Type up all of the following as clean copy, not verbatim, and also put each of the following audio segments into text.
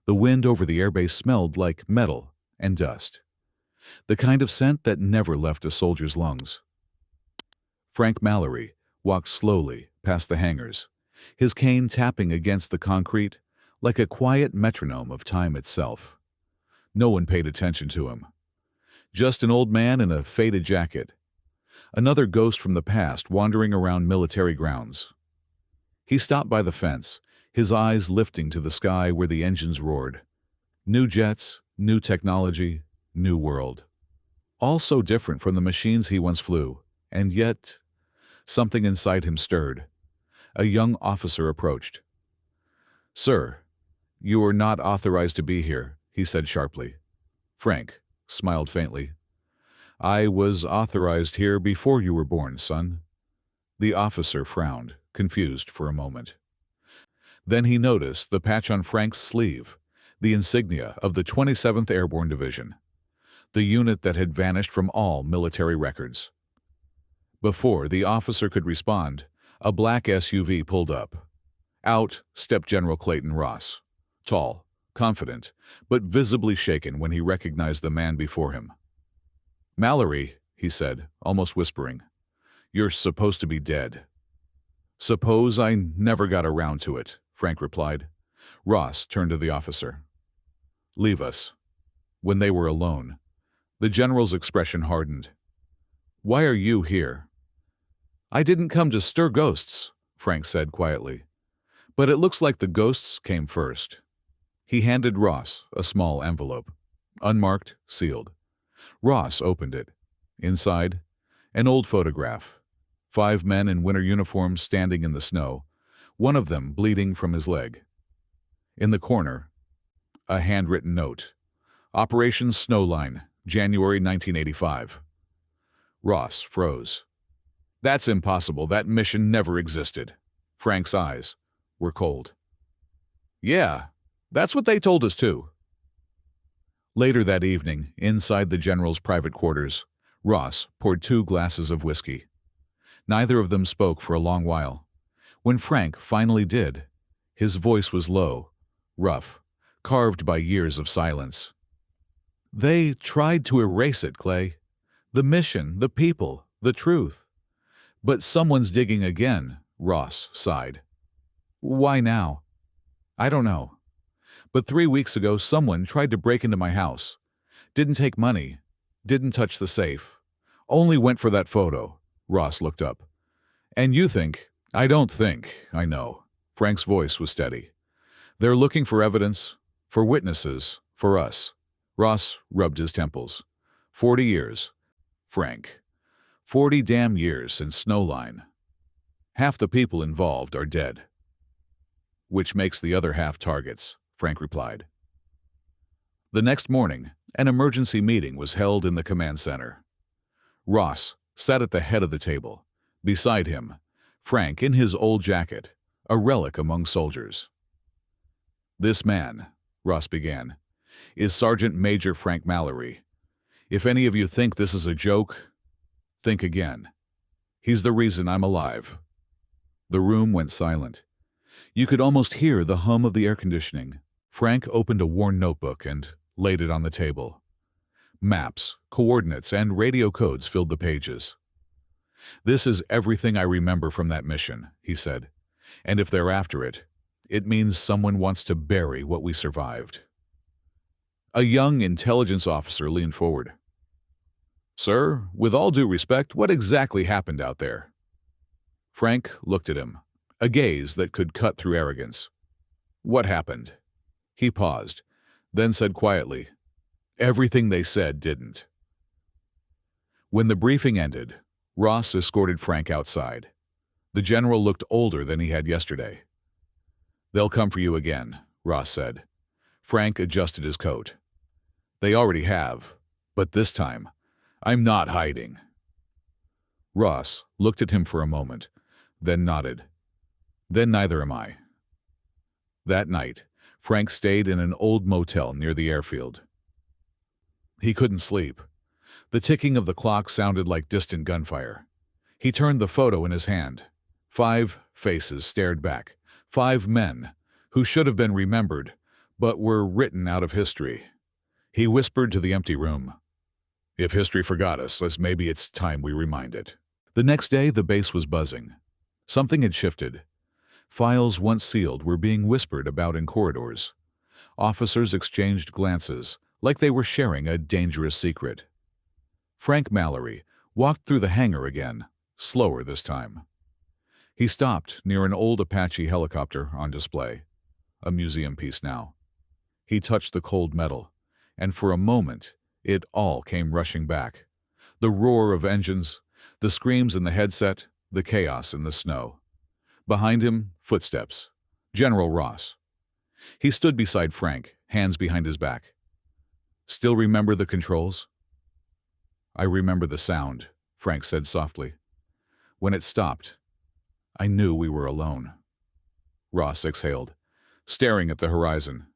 The wind over the airbase smelled like metal and dust, the kind of scent that never left a soldier's lungs. Frank Mallory walked slowly past the hangars, his cane tapping against the concrete like a quiet metronome of time itself. No one paid attention to him. Just an old man in a faded jacket, another ghost from the past wandering around military grounds. He stopped by the fence, his eyes lifting to the sky where the engines roared. New jets, new technology, new world. All so different from the machines he once flew, and yet something inside him stirred. A young officer approached. "Sir, you are not authorized to be here," he said sharply. Frank smiled faintly. "I was authorized here before you were born, son." The officer frowned, confused for a moment. Then he noticed the patch on Frank's sleeve, the insignia of the 27th Airborne Division, the unit that had vanished from all military records. Before the officer could respond, a black SUV pulled up. Out stepped General Clayton Ross, tall, confident, but visibly shaken when he recognized the man before him. "Mallory," he said, almost whispering, "you're supposed to be dead." "Suppose I never got around to it," Frank replied. Ross turned to the officer. "Leave us." When they were alone, the general's expression hardened. "Why are you here?" "I didn't come to stir ghosts," Frank said quietly. "But it looks like the ghosts came first." He handed Ross a small envelope, unmarked, sealed. Ross opened it. Inside, an old photograph. 5 men in winter uniforms standing in the snow, one of them bleeding from his leg. In the corner, a handwritten note. "Operation Snowline, January 1985. Ross froze. "That's impossible. That mission never existed." Frank's eyes were cold. "Yeah, that's what they told us too." Later that evening, inside the general's private quarters, Ross poured 2 glasses of whiskey. Neither of them spoke for a long while. When Frank finally did, his voice was low, rough, carved by years of silence. "They tried to erase it, Clay. The mission, the people, the truth. But someone's digging again," Ross sighed. "Why now?" "I don't know. But 3 weeks ago someone tried to break into my house. Didn't take money, didn't touch the safe. Only went for that photo." Ross looked up. "And you think—" "I don't think, I know." Frank's voice was steady. "They're looking for evidence, for witnesses, for us." Ross rubbed his temples. 40 years. Frank. 40 damn years since Snowline. Half the people involved are dead. "Which makes the other half targets," Frank replied. The next morning, an emergency meeting was held in the command center. Ross sat at the head of the table. Beside him, Frank in his old jacket, a relic among soldiers. "This man," Ross began, "is Sergeant Major Frank Mallory. If any of you think this is a joke, think again. He's the reason I'm alive." The room went silent. You could almost hear the hum of the air conditioning. Frank opened a worn notebook and laid it on the table. Maps, coordinates, and radio codes filled the pages. "This is everything I remember from that mission," he said. "And if they're after it, it means someone wants to bury what we survived." A young intelligence officer leaned forward. "Sir, with all due respect, what exactly happened out there?" Frank looked at him, a gaze that could cut through arrogance. "What happened?" He paused, then said quietly, "Everything they said didn't." When the briefing ended, Ross escorted Frank outside. The general looked older than he had yesterday. "They'll come for you again," Ross said. Frank adjusted his coat. "They already have, but this time, I'm not hiding." Ross looked at him for a moment, then nodded. "Then neither am I." That night, Frank stayed in an old motel near the airfield. He couldn't sleep. The ticking of the clock sounded like distant gunfire. He turned the photo in his hand. 5 faces stared back. 5 men who should have been remembered, but were written out of history. He whispered to the empty room. If history forgot us, maybe it's time we remind it. The next day, the base was buzzing. Something had shifted. Files once sealed were being whispered about in corridors. Officers exchanged glances, like they were sharing a dangerous secret. Frank Mallory walked through the hangar again, slower this time. He stopped near an old Apache helicopter on display, a museum piece now. He touched the cold metal, and for a moment, it all came rushing back. The roar of engines, the screams in the headset, the chaos in the snow. Behind him, footsteps. General Ross. He stood beside Frank, hands behind his back. Still remember the controls? I remember the sound, Frank said softly. When it stopped, I knew we were alone. Ross exhaled, staring at the horizon.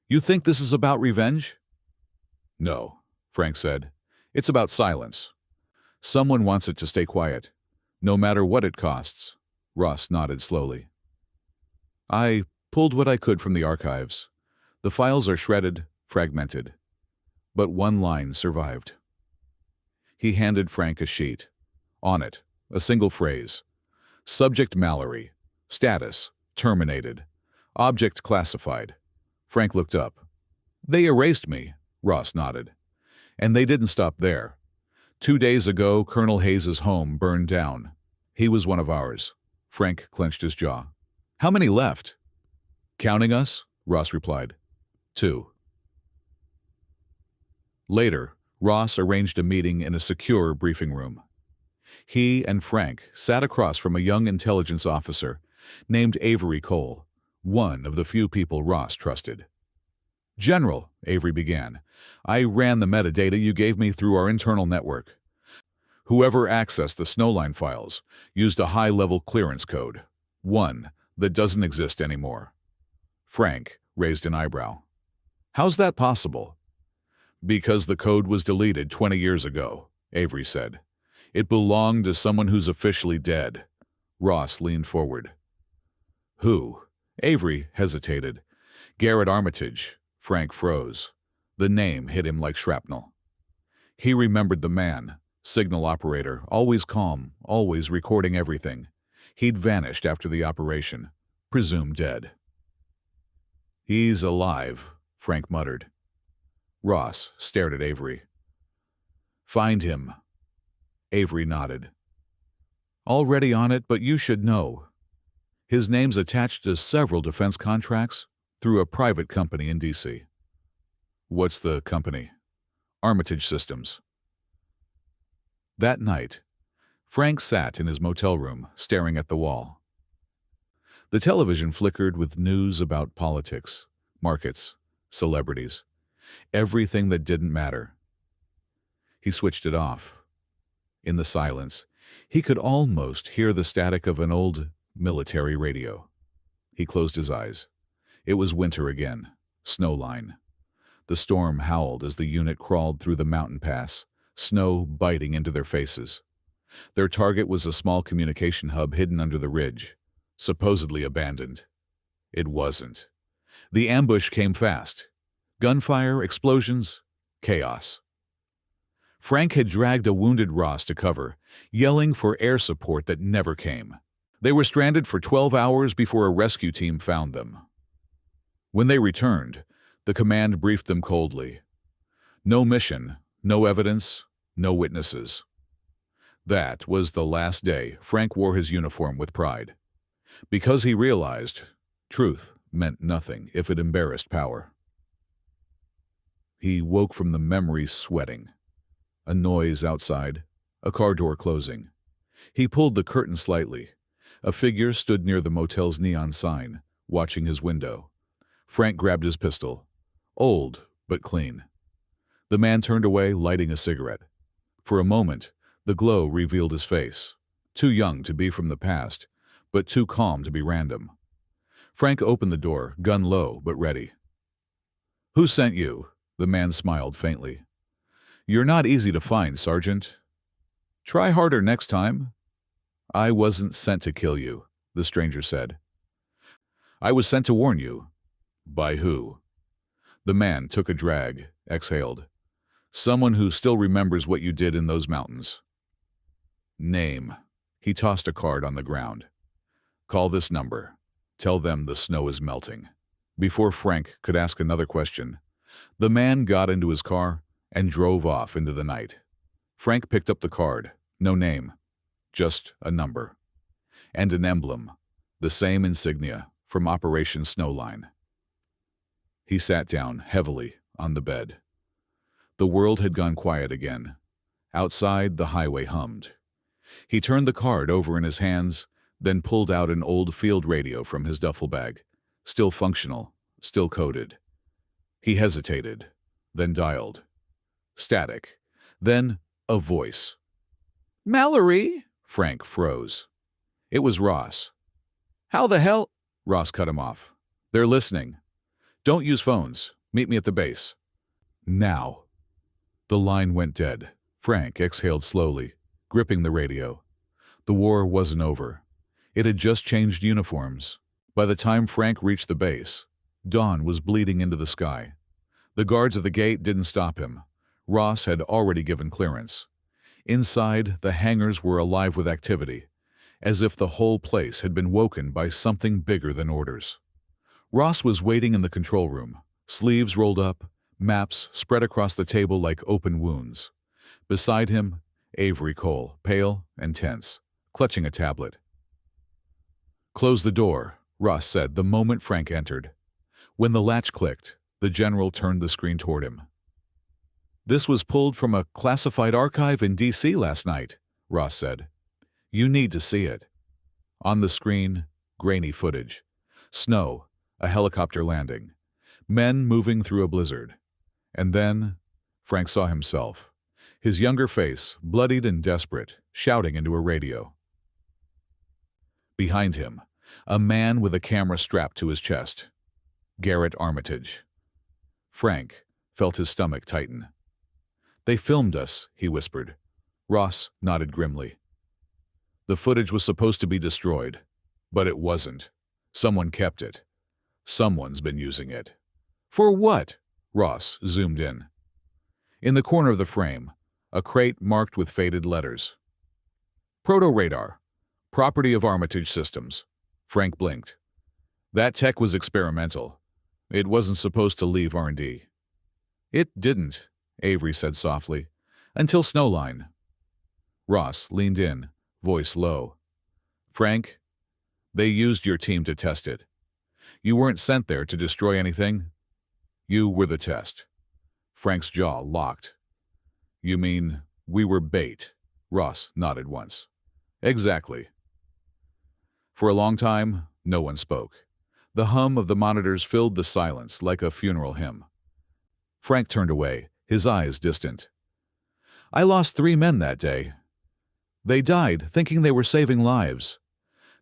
You think this is about revenge? No, Frank said. It's about silence. Someone wants it to stay quiet, no matter what it costs. Ross nodded slowly. I pulled what I could from the archives. The files are shredded, fragmented. But one line survived. He handed Frank a sheet. On it, a single phrase. Subject Mallory. Status, terminated. Object classified. Frank looked up. They erased me, Ross nodded. And they didn't stop there. 2 days ago, Colonel Hayes's home burned down. He was one of ours. Frank clenched his jaw. How many left? Counting us? Ross replied. 2. Later, Ross arranged a meeting in a secure briefing room. He and Frank sat across from a young intelligence officer named Avery Cole, one of the few people Ross trusted. General, Avery began, I ran the metadata you gave me through our internal network. Whoever accessed the Snowline files used a high-level clearance code, one that doesn't exist anymore. Frank raised an eyebrow. How's that possible? Because the code was deleted 20 years ago, Avery said. It belonged to someone who's officially dead. Ross leaned forward. Who? Avery hesitated. Garrett Armitage. Frank froze. The name hit him like shrapnel. He remembered the man, signal operator, always calm, always recording everything. He'd vanished after the operation, presumed dead. He's alive, Frank muttered. Ross stared at Avery. Find him. Avery nodded. Already on it, but you should know. His name's attached to several defense contracts through a private company in D.C. What's the company? Armitage Systems. That night, Frank sat in his motel room, staring at the wall. The television flickered with news about politics, markets, celebrities, everything that didn't matter. He switched it off. In the silence, he could almost hear the static of an old military radio. He closed his eyes. It was winter again, Snowline. The storm howled as the unit crawled through the mountain pass, snow biting into their faces. Their target was a small communication hub hidden under the ridge, supposedly abandoned. It wasn't. The ambush came fast. Gunfire, explosions, chaos. Frank had dragged a wounded Ross to cover, yelling for air support that never came. They were stranded for 12 hours before a rescue team found them. When they returned, the command briefed them coldly. No mission, no evidence, no witnesses. That was the last day Frank wore his uniform with pride, because he realized truth meant nothing if it embarrassed power. He woke from the memory sweating. A noise outside, a car door closing. He pulled the curtain slightly. A figure stood near the motel's neon sign, watching his window. Frank grabbed his pistol. Old, but clean. The man turned away, lighting a cigarette. For a moment, the glow revealed his face. Too young to be from the past, but too calm to be random. Frank opened the door, gun low but ready. Who sent you? The man smiled faintly. You're not easy to find, Sergeant. Try harder next time. I wasn't sent to kill you, the stranger said. I was sent to warn you. By who? The man took a drag, exhaled. Someone who still remembers what you did in those mountains. Name. He tossed a card on the ground. Call this number. Tell them the snow is melting. Before Frank could ask another question, the man got into his car and drove off into the night. Frank picked up the card. No name. Just a number. And an emblem. The same insignia from Operation Snowline. He sat down heavily on the bed. The world had gone quiet again. Outside, the highway hummed. He turned the card over in his hands, then pulled out an old field radio from his duffel bag, still functional, still coded. He hesitated, then dialed. Static. Then a voice. "Mallory?" Frank froze. It was Ross. "How the hell—" Ross cut him off. "They're listening. Don't use phones. Meet me at the base." Now. The line went dead. Frank exhaled slowly, gripping the radio. The war wasn't over. It had just changed uniforms. By the time Frank reached the base, dawn was bleeding into the sky. The guards at the gate didn't stop him. Ross had already given clearance. Inside, the hangars were alive with activity, as if the whole place had been woken by something bigger than orders. Ross was waiting in the control room, sleeves rolled up, maps spread across the table like open wounds. Beside him, Avery Cole, pale and tense, clutching a tablet. "Close the door," Ross said the moment Frank entered. When the latch clicked, the general turned the screen toward him. "This was pulled from a classified archive in D.C. last night," Ross said. "You need to see it." On the screen, grainy footage. Snow, a helicopter landing, men moving through a blizzard. And then, Frank saw himself, his younger face, bloodied and desperate, shouting into a radio. Behind him, a man with a camera strapped to his chest. Garrett Armitage. Frank felt his stomach tighten. "They filmed us," he whispered. Ross nodded grimly. "The footage was supposed to be destroyed, but it wasn't. Someone kept it. Someone's been using it." "For what?" Ross zoomed in. In the corner of the frame, a crate marked with faded letters. "Proto-radar. Property of Armitage Systems." Frank blinked. "That tech was experimental. It wasn't supposed to leave R&D." "It didn't," Avery said softly, "until Snowline." Ross leaned in, voice low. "Frank, they used your team to test it. You weren't sent there to destroy anything. You were the test." Frank's jaw locked. "You mean we were bait?" Ross nodded once. "Exactly." For a long time, no one spoke. The hum of the monitors filled the silence like a funeral hymn. Frank turned away, his eyes distant. "I lost 3 men that day. They died thinking they were saving lives,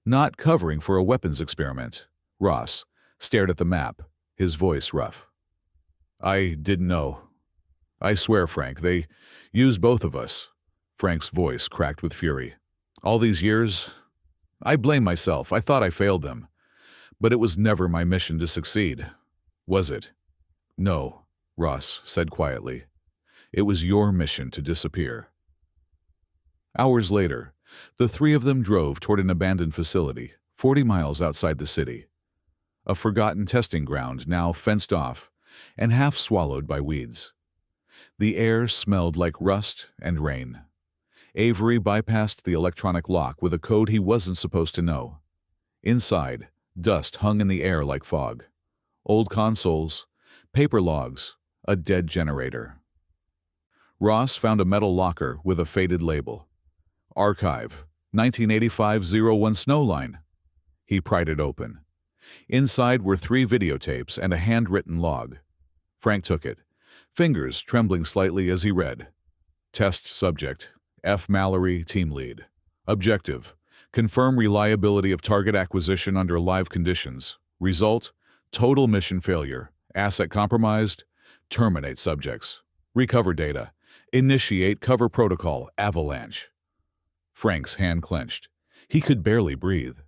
not covering for a weapons experiment." Ross stared at the map, his voice rough. "I didn't know. I swear, Frank, they used both of us." Frank's voice cracked with fury. "All these years, I blame myself. I thought I failed them. But it was never my mission to succeed. Was it?" "No," Ross said quietly. "It was your mission to disappear." Hours later, the 3 of them drove toward an abandoned facility, 40 miles outside the city. A forgotten testing ground now fenced off and half swallowed by weeds. The air smelled like rust and rain. Avery bypassed the electronic lock with a code he wasn't supposed to know. Inside, dust hung in the air like fog. Old consoles, paper logs, a dead generator. Ross found a metal locker with a faded label. "Archive, 1985-01 Snowline." He pried it open. Inside were 3 videotapes and a handwritten log. Frank took it, fingers trembling slightly as he read. Test subject, F. Mallory, team lead. Objective, confirm reliability of target acquisition under live conditions. Result, total mission failure, asset compromised, terminate subjects. Recover data, initiate cover protocol, avalanche. Frank's hand clenched. He could barely breathe.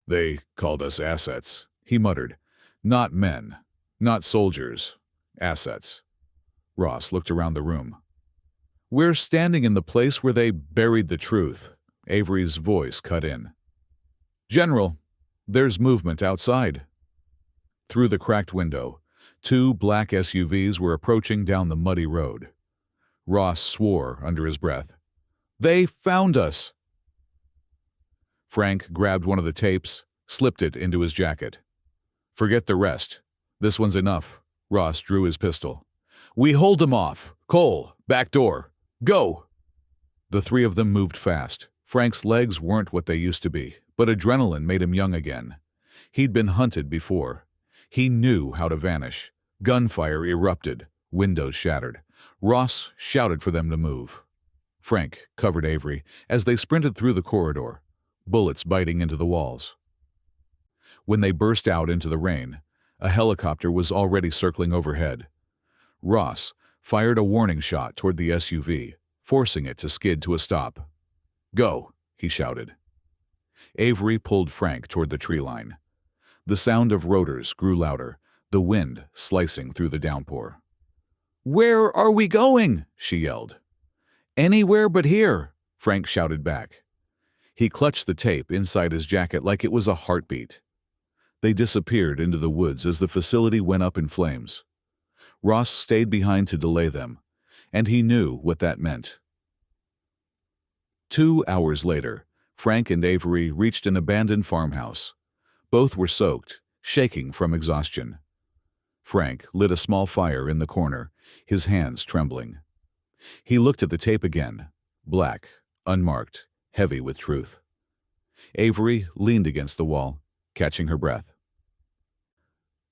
"They called us assets," he muttered. "Not men. Not soldiers. Assets. Ross looked around the room. We're standing in the place where they buried the truth. Avery's voice cut in. General, there's movement outside. Through the cracked window, 2 black SUVs were approaching down the muddy road. Ross swore under his breath. They found us! Frank grabbed one of the tapes, slipped it into his jacket. Forget the rest. This one's enough. Ross drew his pistol. We hold them off. Cole, back door. Go! The 3 of them moved fast. Frank's legs weren't what they used to be, but adrenaline made him young again. He'd been hunted before. He knew how to vanish. Gunfire erupted. Windows shattered. Ross shouted for them to move. Frank covered Avery as they sprinted through the corridor, bullets biting into the walls. When they burst out into the rain, a helicopter was already circling overhead. Ross fired a warning shot toward the SUV, forcing it to skid to a stop. Go, he shouted. Avery pulled Frank toward the tree line. The sound of rotors grew louder, the wind slicing through the downpour. Where are we going? She yelled. Anywhere but here, Frank shouted back. He clutched the tape inside his jacket like it was a heartbeat. They disappeared into the woods as the facility went up in flames. Ross stayed behind to delay them, and he knew what that meant. 2 hours later, Frank and Avery reached an abandoned farmhouse. Both were soaked, shaking from exhaustion. Frank lit a small fire in the corner, his hands trembling. He looked at the tape again, black, unmarked, heavy with truth. Avery leaned against the wall, catching her breath.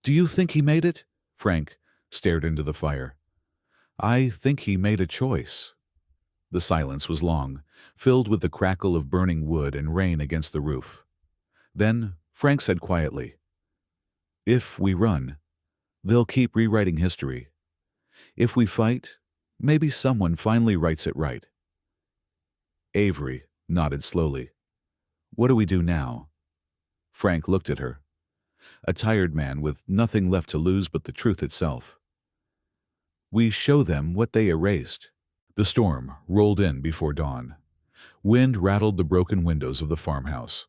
Do you think he made it? Frank stared into the fire. I think he made a choice. The silence was long, filled with the crackle of burning wood and rain against the roof. Then Frank said quietly, If we run, they'll keep rewriting history. If we fight, maybe someone finally writes it right. Avery nodded slowly. What do we do now? Frank looked at her. A tired man with nothing left to lose but the truth itself. We show them what they erased. The storm rolled in before dawn. Wind rattled the broken windows of the farmhouse,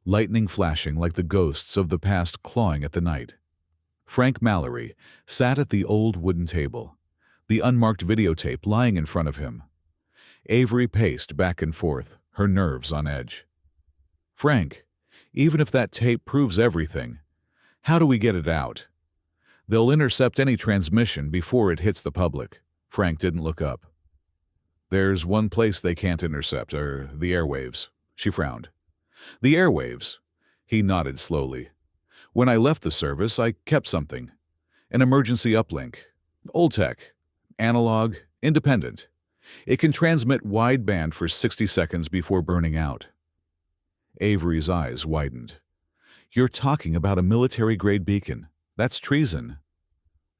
lightning flashing like the ghosts of the past clawing at the night. Frank Mallory sat at the old wooden table, the unmarked videotape lying in front of him. Avery paced back and forth, her nerves on edge. Frank, even if that tape proves everything, how do we get it out? They'll intercept any transmission before it hits the public. Frank didn't look up. There's one place they can't intercept, the airwaves. She frowned. The airwaves? He nodded slowly. When I left the service, I kept something. An emergency uplink. Old tech. Analog. Independent. It can transmit wideband for 60 seconds before burning out. Avery's eyes widened. You're talking about a military-grade beacon. That's treason.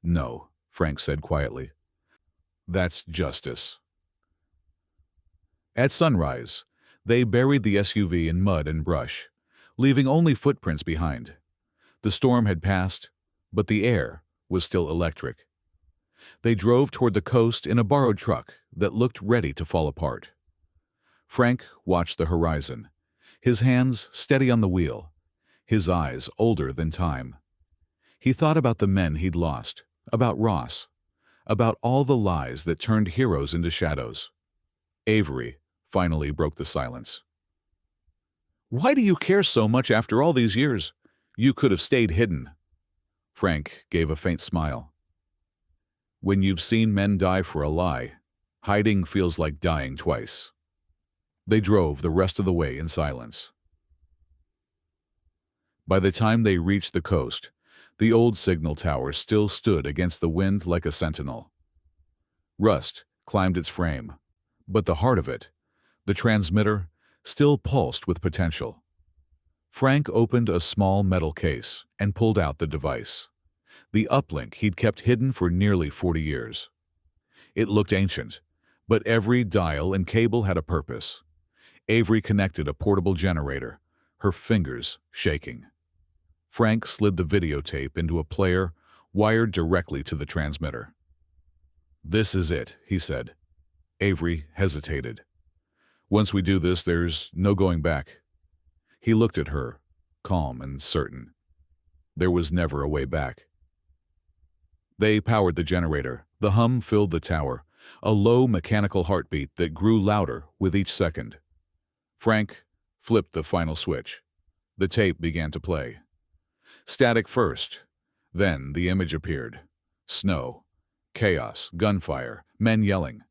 No, Frank said quietly. That's justice. At sunrise, they buried the SUV in mud and brush, leaving only footprints behind. The storm had passed, but the air was still electric. They drove toward the coast in a borrowed truck that looked ready to fall apart. Frank watched the horizon, his hands steady on the wheel, his eyes older than time. He thought about the men he'd lost, about Ross, about all the lies that turned heroes into shadows. Avery finally broke the silence. Why do you care so much after all these years? You could have stayed hidden. Frank gave a faint smile. When you've seen men die for a lie, hiding feels like dying twice. They drove the rest of the way in silence. By the time they reached the coast, the old signal tower still stood against the wind like a sentinel. Rust climbed its frame, but the heart of it, the transmitter, still pulsed with potential. Frank opened a small metal case and pulled out the device, the uplink he'd kept hidden for nearly 40 years. It looked ancient, but every dial and cable had a purpose. Avery connected a portable generator, her fingers shaking. Frank slid the videotape into a player, wired directly to the transmitter. "This is it," he said. Avery hesitated. "Once we do this, there's no going back." He looked at her, calm and certain. There was never a way back. They powered the generator. The hum filled the tower, a low mechanical heartbeat that grew louder with each second. Frank flipped the final switch. The tape began to play. Static first. Then the image appeared. Snow, chaos, gunfire, men yelling.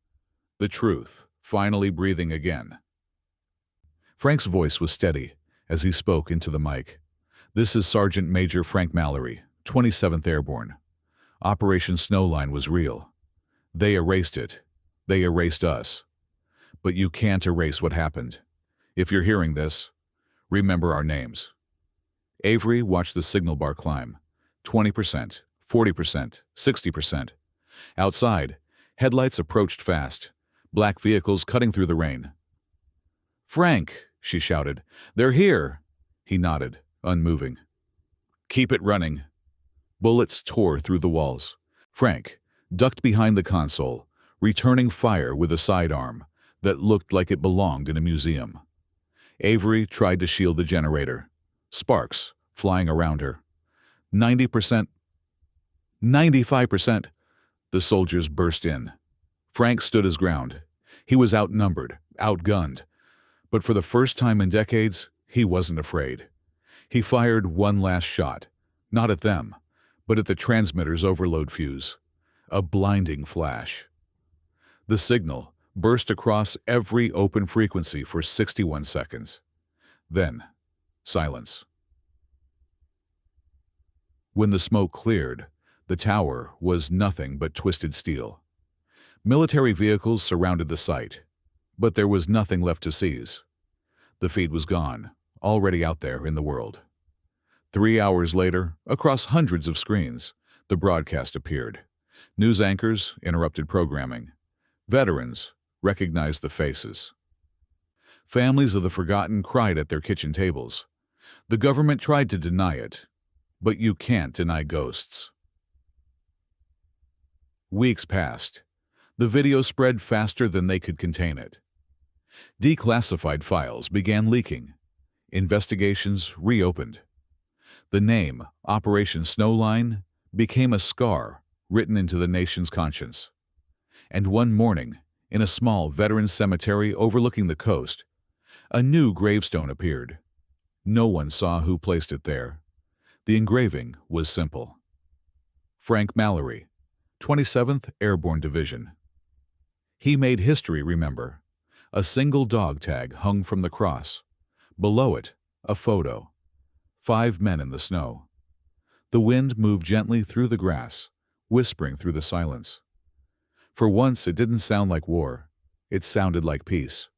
The truth, finally breathing again. Frank's voice was steady as he spoke into the mic. "This is Sergeant Major Frank Mallory, 27th Airborne. Operation Snowline was real. They erased it. They erased us. But you can't erase what happened. If you're hearing this, remember our names." Avery watched the signal bar climb. 20%, 40%, 60%. Outside, headlights approached fast, black vehicles cutting through the rain. "Frank," she shouted, "they're here." He nodded, unmoving. "Keep it running." Bullets tore through the walls. Frank ducked behind the console, returning fire with a sidearm that looked like it belonged in a museum. Avery tried to shield the generator. Sparks flying around her. 90%. 95%. The soldiers burst in. Frank stood his ground. He was outnumbered, outgunned. But for the first time in decades, he wasn't afraid. He fired one last shot, not at them, but at the transmitter's overload fuse. A blinding flash. The signal burst across every open frequency for 61 seconds. Then, silence. When the smoke cleared, the tower was nothing but twisted steel. Military vehicles surrounded the site, but there was nothing left to seize. The feed was gone, already out there in the world. 3 hours later, across hundreds of screens, the broadcast appeared. News anchors interrupted programming. Veterans recognized the faces. Families of the forgotten cried at their kitchen tables. The government tried to deny it, but you can't deny ghosts. Weeks passed. The video spread faster than they could contain it. Declassified files began leaking. Investigations reopened. The name, Operation Snowline, became a scar written into the nation's conscience. And one morning, in a small veterans cemetery overlooking the coast, a new gravestone appeared. No one saw who placed it there. The engraving was simple. Frank Mallory, 27th Airborne Division. He made history remember. A single dog tag hung from the cross. Below it, a photo. 5 men in the snow. The wind moved gently through the grass, whispering through the silence. For once, it didn't sound like war. It sounded like peace.